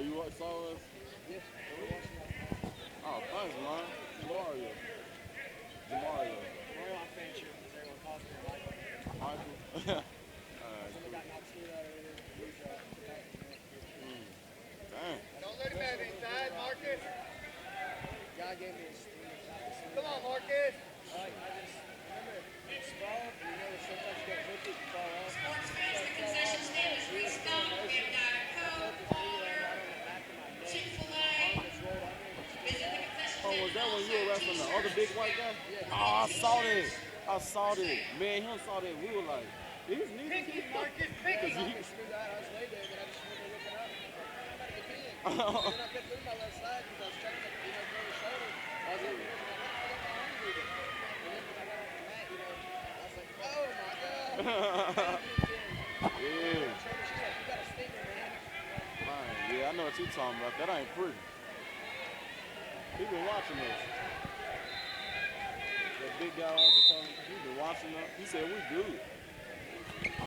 you saw us? Yes. Oh, thanks, man. Mario. Mario. We're on fan shirt because they're going to cost me a life. Michael. Somebody got knocked through that earlier. Dang. Don't let him have inside, Marcus. Guy gave me his Come on, Marcus. I just remember it's sprawl, and you know sometimes you get hooked, you fall off. Sports fans, the concession stand is restocked. We have Diet Coke, water, Chick-fil-A. Visit the concession Oh, stand was for that all when you were wrestling the other big white guy? Yeah. Oh, I saw that. I saw that. Me and him saw that. We were like, these niggas. Pick it, Marcus. Yeah, Pick I it. was screwed out. I was way there, but I just remember looking up. I'm about to get in. And then I kept moving my left side because I was trying to, throw the shoulder. I was over here, and I'm like, I got my arm moving. And then when I got off the mat, I was like, oh my God. Yeah. She's like, you got a stinger, man. Man, yeah, I know what you're talking about. That ain't pretty. He been watching us. That big guy I was talking to, he been watching us. He said we good.